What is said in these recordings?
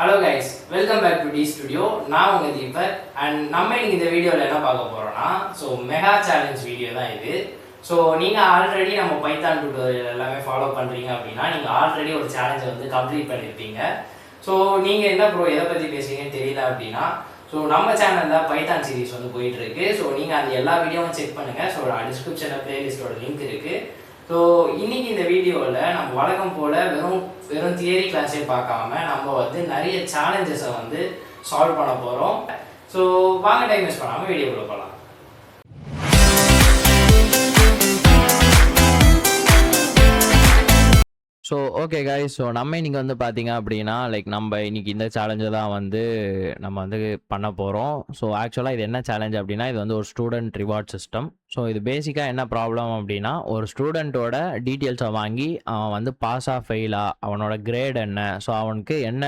Hello guys, welcome back to the studio. நான் உங்கள் Deepak and நம்ம இன்னைக்கு இந்த வீடியோவில் என்ன பார்க்க போகிறோன்னா மெகா சேலஞ்ச் வீடியோ தான் இது. நீங்கள் ஆல்ரெடி நம்ம பைத்தான் டியூட்டோரியல் எல்லாமே ஃபாலோ பண்ணுறீங்க அப்படின்னா நீங்கள் ஆல்ரெடி ஒரு சேலஞ்சை கம்ப்ளீட் பண்ணியிருப்பீங்க. நீங்கள் என்ன ப்ரோ எதை பற்றி பேசுறீங்கன்னு தெரியல அப்படின்னா நம்ம சேனலில் பைத்தான் சீரிஸ் போயிட்டுருக்கு. நீங்கள் அந்த எல்லா வீடியோவும் செக் பண்ணுங்கள். டிஸ்கிரிப்ஷனில் பிளேலிஸ்ட்டோட லிங்க் இருக்குது. இன்னைக்கு இந்த வீடியோவில் நம்ம வழக்கம் போல் வெறும் தியரி கிளாஸே பார்க்காம நம்ம நிறைய சேலஞ்சஸை சால்வ் பண்ண போகிறோம். வாங்க டைம் வேஸ்ட் பண்ணாமல் வீடியோக்குள்ள போகலாம். ஓகே காய்ஸ், நம்ம இன்னைக்கு பார்த்தீங்க அப்படின்னா நம்ம இன்னைக்கு இந்த சேலஞ்சை தான் நம்ம பண்ண போகிறோம். ஆக்சுவலாக இது என்ன சேலஞ்ச் அப்படின்னா இது ஒரு ஸ்டூடெண்ட் ரிவார்ட் சிஸ்டம். இது பேசிக்காக என்ன ப்ராப்ளம் அப்படின்னா ஒரு ஸ்டூடெண்ட்டோட டீட்டெயில்ஸை வாங்கி அவன் பாஸா ஃபெயிலா, அவனோட கிரேட் என்ன, அவனுக்கு என்ன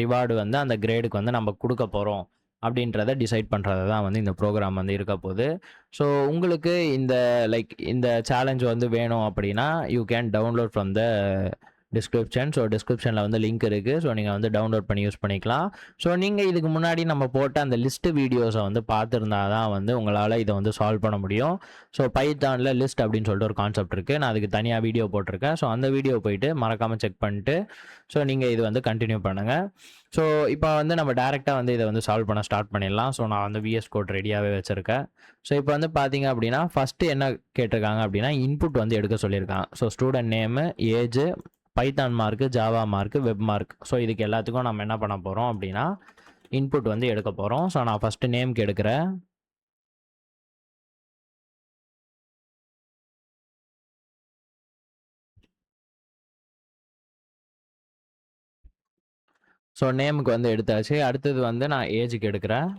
ரிவார்டு அந்த கிரேடுக்கு நம்ம கொடுக்க போகிறோம் அப்படின்றத டிசைட் பண்ணுறது தான் இந்த ப்ரோக்ராம் இருக்க போகுது. உங்களுக்கு இந்த சேலஞ்ச் வேணும் அப்படின்னா you can download from the description. டிஸ்கிரிப்ஷனில் லிங்க் இருக்குது. நீங்கள் டவுன்லோட் பண்ணி யூஸ் பண்ணிக்கலாம். நீங்கள் இதுக்கு முன்னாடி நம்ம போட்ட அந்த லிஸ்ட் வீடியோஸை பார்த்துருந்தா தான் உங்களால் இதை சால்வ் பண்ண முடியும். பைத்தானில் லிஸ்ட் அப்படின்னு சொல்லிட்டு ஒரு கான்செப்ட் இருக்குது. நான் அதுக்கு தனியாக வீடியோ போட்டிருக்கேன். அந்த வீடியோ போயிட்டு மறக்காமல் செக் பண்ணிட்டு நீங்கள் இது கண்டினியூ பண்ணுங்கள். இப்போ நம்ம டேரெக்டாக இதை சால்வ் பண்ண ஸ்டார்ட் பண்ணிடலாம். நான் விஎஸ் கோட் ரெடியாகவே வச்சுருக்கேன். இப்போ பார்த்தீங்க அப்படின்னா ஃபஸ்ட்டு என்ன கேட்டிருக்காங்க அப்படின்னா இன்புட் எடுக்க சொல்லியிருக்காங்க. Student name, age, Python mark, Java mark, web mark. இதுக்கு எல்லாத்துக்கும் நம்ம என்ன பண்ண போகிறோம் அப்படின்னா இன்புட் எடுக்க போகிறோம். நான் ஃபஸ்ட்டு நேம்க்கு எடுக்கிறேன். நேமுக்கு எடுத்தாச்சு. அடுத்தது நான் ஏஜுக்கு எடுக்கிறேன்.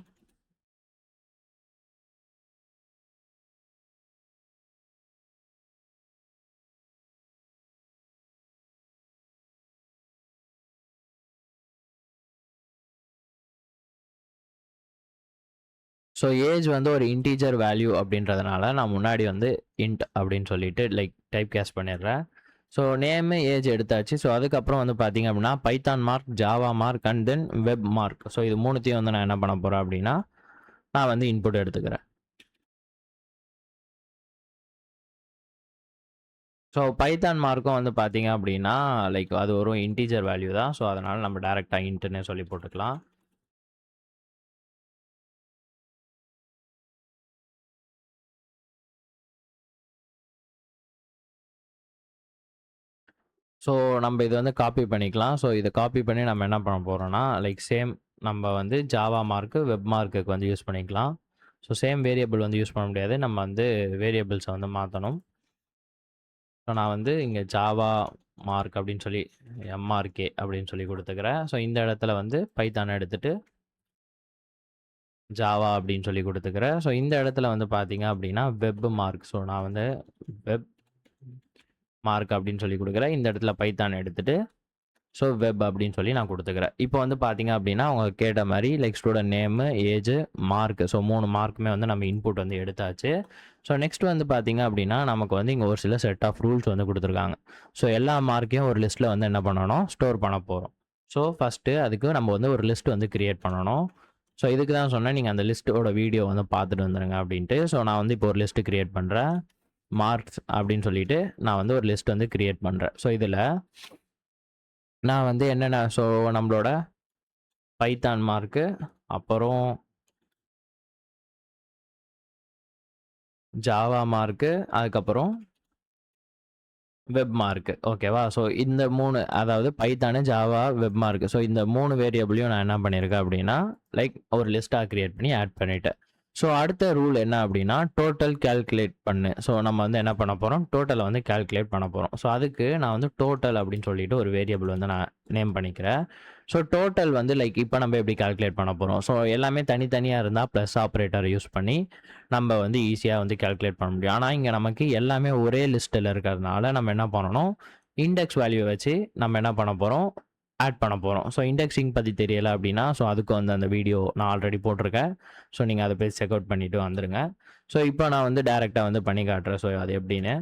ஏஜ் ஒரு இன்டீஜர் வேல்யூ அப்படின்றதுனால நான் முன்னாடி இன்ட் அப்படின்னு சொல்லிட்டு டைப் கேஸ் பண்ணிடுறேன். நேமு, ஏஜ் எடுத்தாச்சு. அதுக்கப்புறம் பார்த்தீங்க அப்படின்னா Python mark, Java mark and then web mark. இது மூணுத்தையும் நான் என்ன பண்ண போகிறேன் அப்படின்னா நான் இன்புட் எடுத்துக்கிறேன். பைத்தான் மார்க்கும் பார்த்தீங்க அப்படின்னா அது ஒரு இன்டீஜர் வேல்யூ தான். அதனால் நம்ம டேரெக்டாக இன்ட்டுன்னே சொல்லி போட்டுக்கலாம். நம்ம இது காப்பி பண்ணிக்கலாம். இதை காப்பி பண்ணி நம்ம என்ன பண்ண போகிறோம்னா சேம் நம்ம ஜாவா மார்க்கு, வெப் மார்க்குக்கு யூஸ் பண்ணிக்கலாம். சேம் வேரியபிள் யூஸ் பண்ண முடியாது. நம்ம வேரியபிள்ஸை மாற்றணும். நான் இங்கே ஜாவா மார்க் அப்படின்னு சொல்லி எம்ஆர்கே அப்படின்னு சொல்லி கொடுத்துக்கிறேன். இந்த இடத்துல பைத்தான் எடுத்துகிட்டு ஜாவா அப்படின்னு சொல்லி கொடுத்துக்கிறேன். இந்த இடத்துல பார்த்தீங்க அப்படின்னா வெப் மார்க். நான் வெப் மார்க் அப்படின்னு சொல்லி கொடுக்குறேன். இந்த இடத்துல பைத்தான் எடுத்துகிட்டு வெப் அப்படின்னு சொல்லி நான் கொடுத்துக்கிறேன். இப்போ பார்த்தீங்க அப்படின்னா அவங்க கேட்ட மாதிரி ஸ்டூடெண்ட் நேமு, ஏஜ், மார்க். மூணு மார்க்குமே நம்ம இன்புட் எடுத்தாச்சு. நெக்ஸ்ட் பார்த்தீங்க அப்படின்னா நமக்கு இங்கே ஒரு சில செட் ஆஃப் ரூல்ஸ் கொடுத்துருக்காங்க. எல்லா மார்க்கையும் ஒரு லிஸ்ட்டில் என்ன பண்ணணும், ஸ்டோர் பண்ண போகிறோம். ஃபஸ்ட்டு அதுக்கு நம்ம ஒரு லிஸ்ட் கிரியேட் பண்ணணும். இதுக்கு தான் சொன்னேன் நீங்கள் அந்த லிஸ்ட்டோட வீடியோ பார்த்துட்டு வந்துடுங்க அப்படின்ட்டு. நான் இப்போ ஒரு லிஸ்ட்டு கிரியேட் பண்ணுறேன். மார்க்ஸ் அப்படின்னு சொல்லிட்டு நான் ஒரு லிஸ்ட் கிரியேட் பண்ணுறேன். இதில் நான் என்னென்ன நம்மளோட பைத்தான் மார்க்கு, அப்புறம் ஜாவா மார்க்கு, அதுக்கப்புறம் வெப் மார்க்கு. ஓகேவா? இந்த மூணு, அதாவது பைத்தானு, ஜாவா, வெப் மார்க்கு. இந்த மூணு வேரியபிளையும் நான் என்ன பண்ணியிருக்கேன் அப்படின்னா ஒரு லிஸ்ட்டாக கிரியேட் பண்ணி ஆட் பண்ணிட்டேன். அடுத்த ரூல் என்ன அப்படின்னா டோட்டல் கேல்குலேட் பண்ணு. நம்ம என்ன பண்ண போகிறோம், டோட்டலை கேல்குலேட் பண்ண போகிறோம். அதுக்கு நான் டோட்டல் அப்படின்னு சொல்லிட்டு ஒரு வேரியபிள் நான் நேம் பண்ணிக்கிறேன். டோட்டல் இப்போ நம்ம எப்படி கேல்குலேட் பண்ண போகிறோம். எல்லாமே தனித்தனியாக இருந்தால் ப்ளஸ் ஆப்ரேட்டர் யூஸ் பண்ணி நம்ம ஈஸியாக கேல்குலேட் பண்ண முடியும். ஆனால் இங்கே நமக்கு எல்லாமே ஒரே லிஸ்ட்டில் இருக்கிறதுனால நம்ம என்ன பண்ணணும், இண்டெக்ஸ் வேல்யூ வச்சு நம்ம என்ன பண்ண போகிறோம், ஆட் பண்ண போகிறோம். இண்டெக்ஸிங் பற்றி தெரியலை அப்படின்னா அதுக்கு அந்த வீடியோ நான் ஆல்ரெடி போட்டிருக்கேன். நீங்கள் அதை போய் செக் அவுட் பண்ணிவிட்டு வந்துடுங்க. இப்போ நான் டேரெக்டாக பண்ணி காட்டுறேன். அது எப்படின்னு.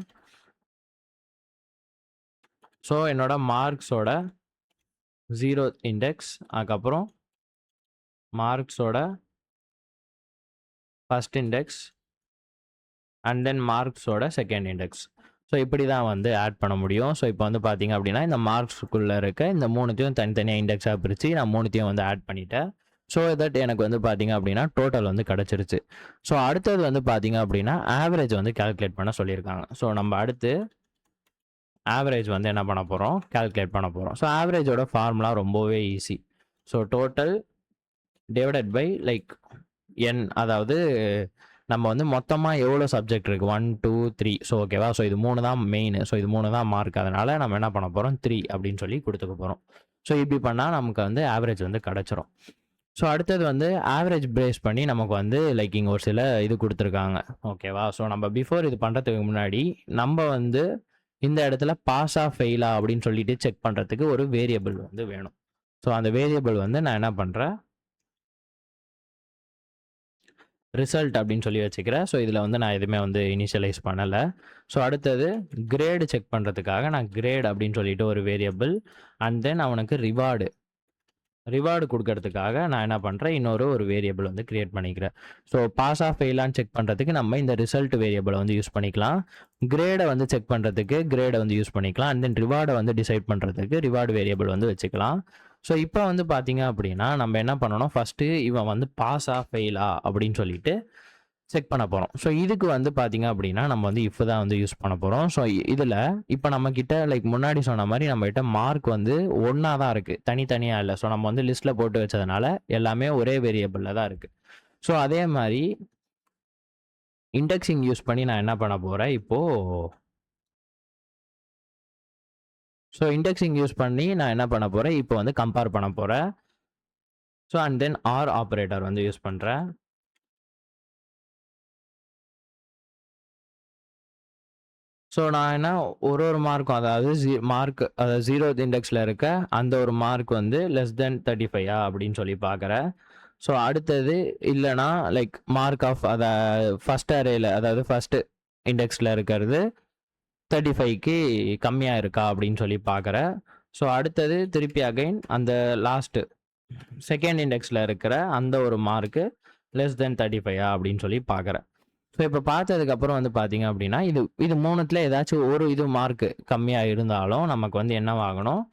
என்னோட மார்க்ஸோட 0th இண்டெக்ஸ், அதுக்கப்புறம் மார்க்ஸோட ஃபர்ஸ்ட் இண்டெக்ஸ் அண்ட் தென் மார்க்ஸோட செகண்ட் இண்டெக்ஸ். ஸோ இப்படி தான் வந்து ஆட் பண்ண முடியும். ஸோ இப்போ வந்து பார்த்தீங்க அப்படின்னா இந்த மார்க்ஸுக்குள்ளே இருக்க இந்த மூணுத்தையும் தனித்தனியாக இண்டெக்ஸாக பிரித்து நான் மூணுத்தையும் வந்து ஆட் பண்ணிட்டேன். ஸோ தட் எனக்கு வந்து பார்த்தீங்க அப்படின்னா டோட்டல் வந்து கிடச்சிருச்சு. ஸோ அடுத்தது வந்து பார்த்தீங்க அப்படின்னா ஆவரேஜ் வந்து கால்குலேட் பண்ண சொல்லியிருக்காங்க. ஸோ நம்ம அடுத்து ஆவரேஜ் வந்து என்ன பண்ண போகிறோம், கால்குலேட் பண்ண போகிறோம். ஸோ ஆவரேஜோட ஃபார்முலா ரொம்பவே easy. So total divided by like N, அதாவது நம்ம வந்து மொத்தமாக எவ்வளோ சப்ஜெக்ட் இருக்குது 1 2 3. ஸோ ஓகேவா. ஸோ இது 3 தான் மெயின். ஸோ இது 3 தான் மார்க். அதனால் நம்ம என்ன பண்ண போகிறோம் 3 அப்படின்னு சொல்லி கொடுத்துக்க போகிறோம். ஸோ இப்படி பண்ணால் நமக்கு வந்து ஆவரேஜ் வந்து கிடச்சிரும். ஸோ அடுத்தது வந்து ஆவரேஜ் பேஸ் பண்ணி நமக்கு வந்து லைக் இங்கே ஒரு சில இது கொடுத்துருக்காங்க. ஓகேவா. ஸோ நம்ம பிஃபோர் இது பண்ணுறதுக்கு முன்னாடி நம்ம வந்து இந்த இடத்துல பாஸா ஃபெயிலா அப்படின்னு சொல்லிட்டு செக் பண்ணுறதுக்கு ஒரு வேரியபிள் வந்து வேணும். ஸோ அந்த வேரியபிள் வந்து நான் என்ன பண்ணுறேன், ரிசல்ட் அப்படின்னு சொல்லி வச்சுக்கிறேன். ஸோ இதில் வந்து நான் எதுவுமே வந்து இனிஷியலைஸ் பண்ணலை. ஸோ அடுத்தது கிரேடு செக் பண்ணுறதுக்காக நான் கிரேட் அப்படின்னு சொல்லிட்டு ஒரு வேரியபிள், அண்ட் தென் அவனுக்கு ரிவார்டு கொடுக்கறதுக்காக நான் என்ன பண்ணுறேன், ஒரு வேரியபிள் வந்து கிரியேட் பண்ணிக்கிறேன். ஸோ பாஸ் ஆஃப் ஃபெயிலான்னு செக் பண்ணுறதுக்கு நம்ம இந்த ரிசல்ட் வேரியபிளை வந்து யூஸ் பண்ணிக்கலாம். கிரேடை வந்து செக் பண்ணுறதுக்கு கிரேடை வந்து யூஸ் பண்ணிக்கலாம். அண்ட் தென் ரிவார்டை வந்து டிசைட் பண்ணுறதுக்கு ரிவார்டு வேரியபிள் வந்து வச்சுக்கலாம். ஸோ இப்போ வந்து பார்த்தீங்க அப்படின்னா நம்ம என்ன பண்ணணும், ஃபஸ்ட்டு இவன் வந்து பாஸா ஃபெயிலா அப்படின்னு சொல்லிட்டு செக் பண்ண போகிறோம். ஸோ இதுக்கு வந்து பார்த்தீங்க அப்படின்னா நம்ம வந்து இஃப் தான் வந்து யூஸ் பண்ண போகிறோம். ஸோ இதில் இப்போ நம்மக்கிட்ட லைக் முன்னாடி சொன்ன மாதிரி நம்மகிட்ட மார்க் வந்து ஒன்றா தான் இருக்குது, தனித்தனியாக இல்லை. ஸோ நம்ம வந்து லிஸ்ட்டில் போட்டு வச்சதுனால எல்லாமே ஒரே வேரியபிளில் தான் இருக்குது. ஸோ அதே மாதிரி இண்டெக்ஸிங் யூஸ் பண்ணி நான் என்ன பண்ண போகிறேன் இப்போது, ஸோ இண்டெக்ஸிங் யூஸ் பண்ணி நான் என்ன பண்ண போகிறேன் இப்போ வந்து கம்பேர் பண்ண போகிறேன். So and then R operator வந்து யூஸ் பண்ணுறேன். ஸோ நான் என்ன ஒரு மார்க்கும், அதாவது மார்க், அதாவது 0th இண்டெக்ஸில் இருக்க அந்த ஒரு மார்க் வந்து லெஸ் தென் 35 அப்படின்னு சொல்லி பார்க்குறேன். ஸோ அடுத்தது இல்லைனா லைக் மார்க் ஆஃப் அதை ஃபஸ்ட் அரேயில், அதாவது ஃபஸ்ட்டு இண்டெக்ஸில் இருக்கிறது 35க்கு கம்மியாக இருக்கா அப்படின்னு சொல்லி பார்க்குறேன். ஸோ அடுத்தது திருப்பி அகைன் அந்த லாஸ்ட்டு செகண்ட் இண்டெக்ஸில் இருக்கிற அந்த ஒரு மார்க்கு லெஸ் தென் 35 அப்படின்னு சொல்லி பார்க்குறேன். ஸோ இப்போ பார்த்ததுக்கப்புறம் வந்து பார்த்தீங்க அப்படின்னா இது மூணுத்தில் ஏதாச்சும் ஒரு இது மார்க்கு கம்மியாக இருந்தாலும் நமக்கு வந்து என்னவாகணும்,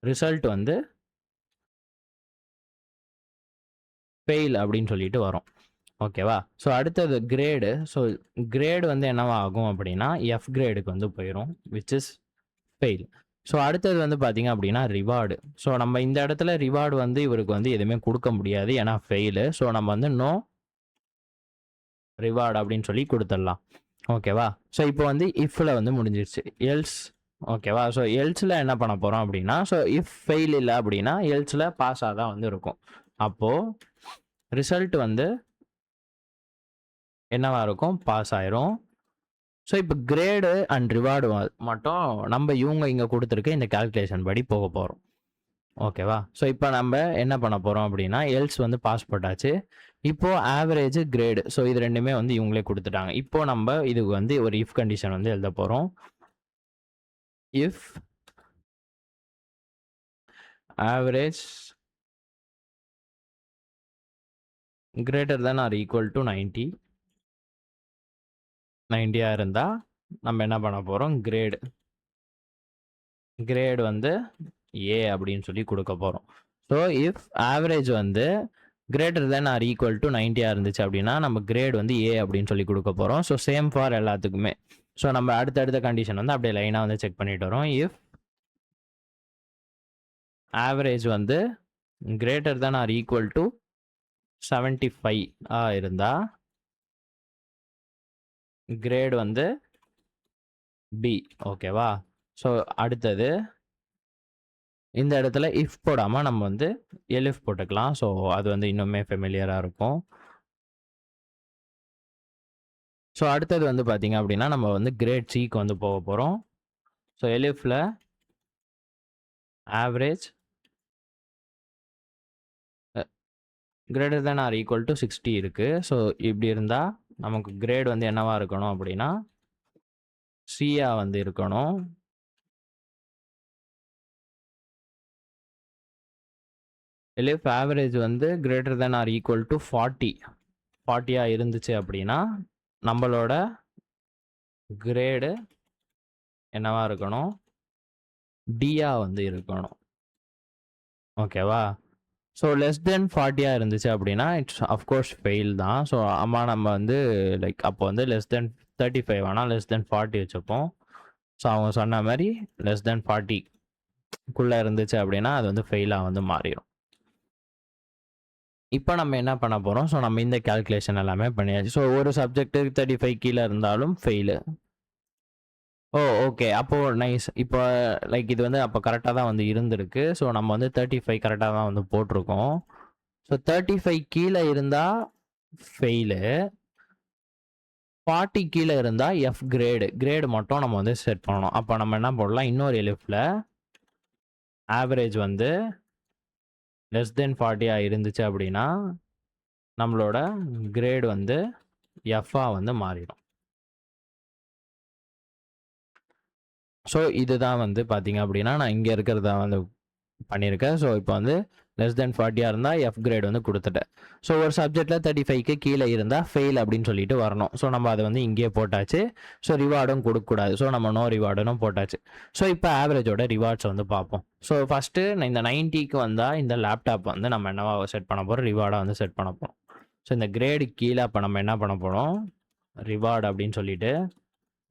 ரிசல்ட் வந்து ஃபெயில் அப்படின்னு சொல்லிட்டு வரும். ஓகேவா. ஸோ அடுத்தது கிரேடு. ஸோ கிரேடு வந்து என்னவாகும் அப்படின்னா எஃப் கிரேடுக்கு வந்து போயிடும், விச் இஸ் ஃபெயில். ஸோ அடுத்தது வந்து பார்த்தீங்க அப்படின்னா ரிவார்டு. ஸோ நம்ம இந்த இடத்துல ரிவார்டு வந்து இவருக்கு வந்து எதுவுமே கொடுக்க முடியாது, ஏன்னா ஃபெயிலு. ஸோ நம்ம வந்து நோ ரிவார்டு அப்படின்னு சொல்லி கொடுத்துடலாம். ஓகேவா. ஸோ இப்போ வந்து இஃப்ல வந்து முடிஞ்சிருச்சு. எல்ஸ். ஓகேவா. ஸோ எல்ஸில் என்ன பண்ண போகிறோம் அப்படின்னா, ஸோ இஃப் ஃபெயில் இல்லை அப்படின்னா எல்ஸில் பாஸாக தான் வந்து இருக்கும். அப்போது ரிசல்ட் வந்து என்னவா இருக்கும், பாஸ் ஆயிரும். ஸோ இப்போ கிரேடு அண்ட் ரிவார்டு மட்டும் நம்ம இவங்க இங்கே கொடுத்துருக்க இந்த கால்குலேஷன் படி போக போகிறோம். ஓகேவா. ஸோ இப்போ நம்ம என்ன பண்ண போகிறோம் அப்படின்னா எல்ஸ் வந்து பாஸ் போட்டாச்சு. இப்போது ஆவரேஜ் கிரேடு, ஸோ இது ரெண்டுமே வந்து இவங்களே கொடுத்துட்டாங்க. இப்போ நம்ம இதுக்கு வந்து ஒரு இஃப் கண்டிஷன் வந்து எழுத போகிறோம். If average greater than or equal to 90 இருந்தால் நம்ம என்ன பண்ண போகிறோம், கிரேடு வந்து ஏ அப்படின்னு சொல்லி கொடுக்க போகிறோம். ஸோ இஃப் ஆவரேஜ் வந்து greater than or equal to 90 இருந்துச்சு அப்படின்னா நம்ம கிரேட் வந்து ஏ அப்படின்னு சொல்லி கொடுக்க போகிறோம். ஸோ சேம் ஃபார் எல்லாத்துக்குமே. ஸோ நம்ம அடுத்தடுத்த கண்டிஷன் வந்து அப்படியே லைனாக வந்து செக் பண்ணிட்டு வரோம். இஃப் ஆவரேஜ் வந்து greater than or equal to 75 இருந்தால் கிரேட் வந்து பி. ஓகேவா. ஸோ அடுத்தது இந்த இடத்துல இஃப் போடாமல் நம்ம வந்து எல்இஃப் போட்டுக்கலாம். ஸோ அது வந்து இன்னுமே ஃபெமிலியராக இருக்கும். ஸோ அடுத்தது வந்து பார்த்தீங்க அப்படின்னா நம்ம வந்து கிரேட் சிக்கு வந்து போக போகிறோம். ஸோ எல்இஃப்ல average greater than or equal to 60 இருக்குது. ஸோ இப்படி இருந்தால் நமக்கு கிரேட் வந்து என்னவா இருக்கணும் அப்படின்னா சியா வந்து இருக்கணும். if ஆவரேஜ் வந்து greater than or equal to 40 இருந்துச்சு அப்படின்னா நம்மளோட கிரேடு என்னவா இருக்கணும், டியா வந்து இருக்கணும். ஓகேவா? ஸோ லெஸ் தென் 40 இருந்துச்சு அப்படின்னா இட்ஸ் அஃப்கோர்ஸ் ஃபெயில் தான். ஸோ நம்ம வந்து லைக் அப்போ வந்து லெஸ் தென் 35 ஆனால் லெஸ் தென் 40 வச்சுப்போம். ஸோ அவங்க சொன்ன மாதிரி லெஸ் தென் 40க்குள்ளே இருந்துச்சு அப்படின்னா அது வந்து ஃபெயிலாக வந்து மாறிடும். இப்போ நம்ம என்ன பண்ண போகிறோம், ஸோ நம்ம இந்த கேல்குலேஷன் எல்லாமே பண்ணியாச்சு. ஸோ ஒரு சப்ஜெக்ட்டுக்கு 35 கீழே இருந்தாலும் ஃபெயிலு. ஓ ஓகே, அப்போது நைஸ். இப்போ லைக் இது வந்து அப்போ கரெக்டாக தான் வந்து இருந்திருக்கு. ஸோ நம்ம வந்து 35 கரெக்டாக தான் வந்து போட்டிருக்கோம். ஸோ 35 கீழே இருந்தால் ஃபெயிலு, 40 கீழே இருந்தால் எஃப் கிரேடு மட்டும் நம்ம வந்து செட் பண்ணணும். அப்போ நம்ம என்ன போடலாம், இன்னொரு எலிஃபில் ஆவரேஜ் வந்து லெஸ் தென் 40 இருந்துச்சு அப்படின்னா நம்மளோட கிரேடு வந்து எஃப்ஆ வந்து மாறிடும். ஸோ இதுதான் வந்து பார்த்தீங்க அப்படின்னா நான் இங்கே இருக்கிறத வந்து பண்ணியிருக்கேன். ஸோ இப்போ வந்து லெஸ் தென் 40 இருந்தால் எஃப் கிரேட் வந்து கொடுத்துட்டேன். ஸோ ஒரு சப்ஜெக்டில் 35க்கு கீழே இருந்தால் ஃபெயில் அப்படின்னு சொல்லிட்டு வரணும். ஸோ நம்ம அதை வந்து இங்கேயே போட்டாச்சு. ஸோ ரிவார்டும் கொடுக்கக்கூடாது. ஸோ நம்ம நோ ரிவார்டுன்னு போட்டாச்சு. ஸோ இப்போ ஆவரேஜோட ரிவார்ட்ஸ் வந்து பார்ப்போம். ஸோ ஃபஸ்ட்டு இந்த 90க்கு வந்தால் இந்த லேப்டாப் வந்து நம்ம என்னவா செட் பண்ண போகிறோம், ரிவார்டாக வந்து செட் பண்ண போகிறோம். ஸோ இந்த கிரேடு கீழே அப்போ நம்ம என்ன பண்ண போகிறோம், ரிவார்டு அப்படின்னு சொல்லிட்டு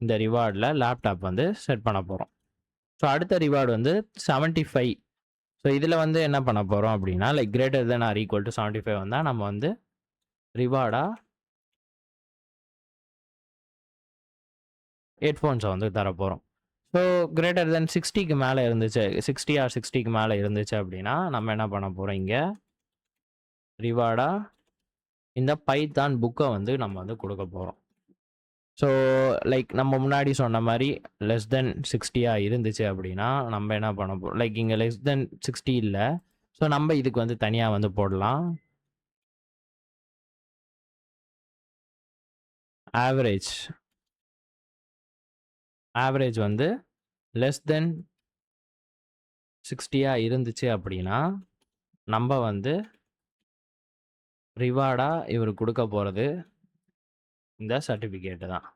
இந்த ரிவார்டில் லேப்டாப் வந்து செட் பண்ண போகிறோம். ஸோ அடுத்த ரிவார்டு வந்து 75. ஸோ இதில் வந்து என்ன பண்ண போகிறோம் அப்படின்னா like greater than or equal to 75 வந்தால் நம்ம வந்து ரிவார்டாக ஹெட்ஃபோன்ஸை வந்து தர போகிறோம். ஸோ கிரேட்டர் தென் 60க்கு மேலே இருந்துச்சு, 60 ஆர் 60க்கு மேலே இருந்துச்சு அப்படின்னா நம்ம என்ன பண்ண போகிறோம், இங்கே ரிவார்டாக இந்த பைத்தான் புக்கை வந்து நம்ம வந்து கொடுக்க போகிறோம். ஸோ லைக் நம்ம முன்னாடி சொன்ன மாதிரி லெஸ் தென் 60 இருந்துச்சு அப்படின்னா நம்ம என்ன பண்ண போகிறோம், லைக் இங்கே லெஸ் தென் 60 இல்லை. ஸோ நம்ம இதுக்கு வந்து தனியாக வந்து போடலாம் ஆவரேஜ் வந்து லெஸ் தென் 60 இருந்துச்சு அப்படின்னா நம்ம வந்து ரிவார்டாக இவர் கொடுக்க போகிறது இந்த சர்டிஃபிகேட்டு தான்.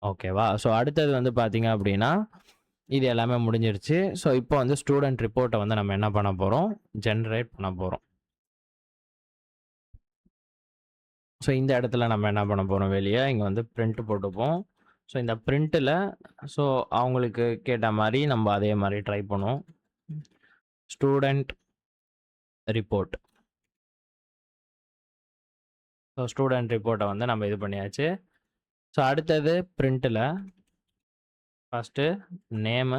ஓகேவா? ஸோ அடுத்தது வந்து பார்த்தீங்க அப்படின்னா இது எல்லாமே முடிஞ்சிருச்சு. ஸோ இப்போ வந்து ஸ்டூடெண்ட் ரிப்போர்ட்டை வந்து நம்ம என்ன பண்ண போகிறோம், ஜென்ரேட் பண்ண போகிறோம். ஸோ இந்த இடத்துல நம்ம என்ன பண்ண போகிறோம், வெளியே இங்கே வந்து பிரிண்ட் போட்டுப்போம். ஸோ இந்த பிரிண்ட்டில் ஸோ அவங்களுக்கு கேட்ட மாதிரி நம்ம அதே மாதிரி ட்ரை பண்ணுவோம். Student report. ஸோ ஸ்டூடெண்ட் ரிப்போர்ட்டை வந்து நம்ம இது பண்ணியாச்சு. ஸோ அடுத்தது பிரிண்ட்டில் ஃபஸ்ட்டு நேமு.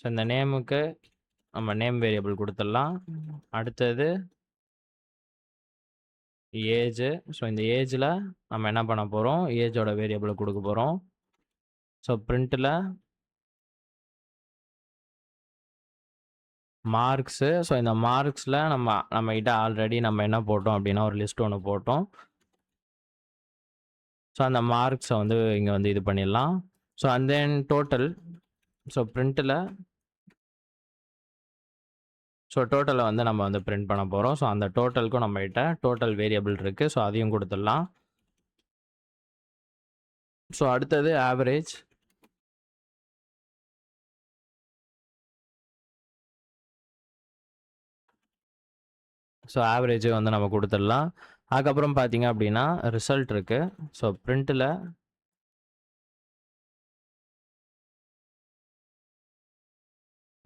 ஸோ இந்த நேமுக்கு நம்ம நேம் வேரியபிள் கொடுத்துடலாம். அடுத்தது ஏஜு. ஸோ இந்த ஏஜில் நம்ம என்ன பண்ண போகிறோம், ஏஜோட வேரியபிளை கொடுக்க போகிறோம். So பிரிண்ட்டில் marks. ஸோ இந்த மார்க்ஸில் நம்மகிட்ட ஆல்ரெடி நம்ம என்ன போட்டோம் அப்படின்னா ஒரு லிஸ்ட் ஒன்று போட்டோம். ஸோ அந்த மார்க்ஸை வந்து இங்கே வந்து இது பண்ணிடலாம். So and then total. So பிரிண்ட்டில் டோட்டலை வந்து நம்ம வந்து பிரிண்ட் பண்ண போகிறோம். ஸோ அந்த டோட்டலுக்கும் நம்மகிட்ட டோட்டல் வேரியபிள் இருக்குது. ஸோ அதையும் கொடுத்துடலாம். ஸோ அடுத்தது ஆவரேஜ். ஸோ ஆவரேஜ் வந்து நம்ம கொடுத்துடலாம். அதுக்கப்புறம் பார்த்தீங்க அப்படின்னா ரிசல்ட் இருக்குது. So பிரிண்ட்டில்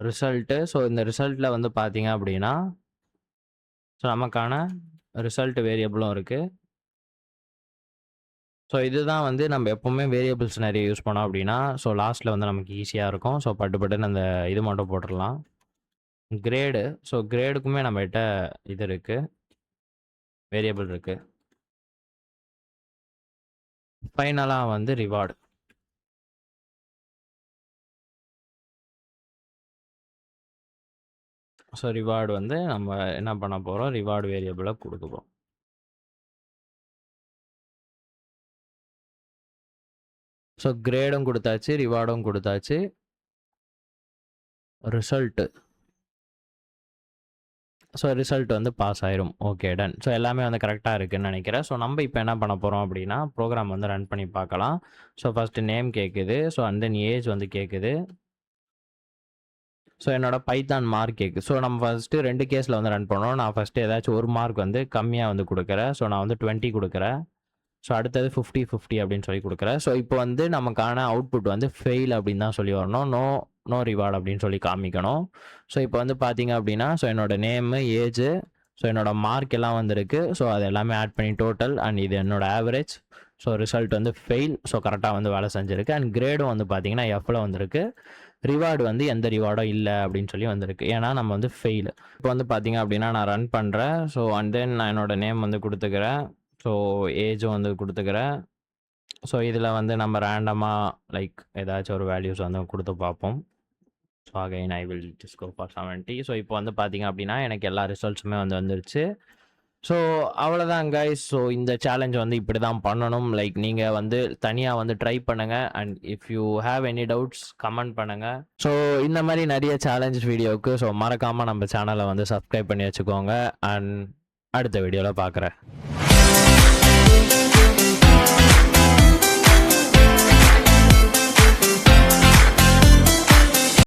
result. ஸோ இந்த ரிசல்ட்டில் வந்து பார்த்தீங்க அப்படின்னா ஸோ நமக்கான ரிசல்ட் வேரியபிளும் இருக்குது. ஸோ இதுதான் வந்து நம்ம எப்போவுமே வேரியபிள்ஸ் நிறைய யூஸ் பண்ணோம் அப்படின்னா ஸோ லாஸ்ட்டில் வந்து நமக்கு ஈஸியாக இருக்கும். ஸோ பட்டுன்னு அந்த இது மட்டும் போட்டுடலாம். கிரேடு. ஸோ கிரேடுக்குமே நம்மகிட்ட இது இருக்குது, வேரியபிள் இருக்குது. ஃபைனலாக வந்து ரிவார்டு. ஸோ ரிவார்டு வந்து நம்ம என்ன பண்ண போகிறோம், ரிவார்டு வேரியபிளை கொடுக்க போகிறோம். ஸோ கிரேடும் கொடுத்தாச்சு, ரிவார்டும் கொடுத்தாச்சு. ரிசல்ட்டு. ஸோ ரிசல்ட் வந்து பாஸ் ஆயிரும். Okay done. ஸோ எல்லாமே வந்து கரெக்டாக இருக்குன்னு நினைக்கிறேன். ஸோ நம்ம இப்போ என்ன பண்ண போகிறோம் அப்படின்னா ப்ரோக்ராம் வந்து ரன் பண்ணி பார்க்கலாம். ஸோ ஃபஸ்ட்டு நேம் கேட்குது. ஸோ அண்ட் தென் ஏஜ் வந்து கேட்குது. ஸோ என்னோட பைத்தான் மார்க் கேட்குது. ஸோ நம்ம ஃபஸ்ட்டு 2 கேஸில் வந்து ரன் பண்ணோம். நான் ஃபஸ்ட்டு ஏதாச்சும் ஒரு மார்க் வந்து கம்மியாக வந்து கொடுக்குறேன். ஸோ நான் வந்து 20 கொடுக்குறேன். ஸோ அடுத்தது 50 50 அப்படின்னு சொல்லி கொடுக்குறேன். ஸோ இப்போ வந்து நமக்கான அவுட்புட் வந்து ஃபெயில் அப்படின்னு தான் சொல்லி வரணும். நோ ரிவார்டு அப்படின்னு சொல்லி காமிக்கணும். ஸோ இப்போ வந்து பார்த்தீங்க அப்படின்னா ஸோ என்னோட நேமு, ஏஜு, ஸோ என்னோட மார்க் எல்லாம் வந்திருக்கு. ஸோ அது எல்லாமே ஆட் பண்ணி டோட்டல் அண்ட் இது என்னோட ஆவரேஜ். ஸோ ரிசல்ட் வந்து ஃபெயில். ஸோ கரெக்டாக வந்து வேலை செஞ்சுருக்கு. அண்ட் கிரேடும் வந்து பார்த்தீங்கன்னா எஃப்ல வந்திருக்கு. ரிவார்டு வந்து எந்த ரிவார்டும் இல்லை அப்படின்னு சொல்லி வந்திருக்கு. ஏன்னா நம்ம வந்து ஃபெயில். இப்போ வந்து பார்த்தீங்க அப்படின்னா நான் ரன் பண்ணுறேன். ஸோ அண்ட் தென் நான் என்னோட நேம் வந்து கொடுத்துக்கிறேன். ஸோ ஏஜும் வந்து கொடுத்துக்கிறேன். ஸோ இதில் வந்து நம்ம ரேண்டமாக லைக் ஏதாச்சும் ஒரு வேல்யூஸ் வந்து கொடுத்து பார்ப்போம். So again I will just go for 70. ஸோ இப்போ வந்து பார்த்தீங்க அப்படின்னா எனக்கு எல்லா ரிசல்ட்ஸுமே வந்து வந்துருச்சு. ஸோ அவ்வளோதான் கைஸ். ஸோ இந்த சேலஞ்ச் வந்து இப்படி தான் பண்ணணும். லைக் நீங்கள் வந்து தனியாக வந்து ட்ரை பண்ணுங்கள். And if you have any doubts comment பண்ணுங்கள். ஸோ இந்த மாதிரி நிறைய சேலஞ்ச் வீடியோவுக்கு ஸோ மறக்காமல் நம்ம சேனலை வந்து சப்ஸ்கிரைப் பண்ணி வச்சுக்கோங்க. அண்ட் அடுத்த வீடியோவில் பார்க்குறேன்.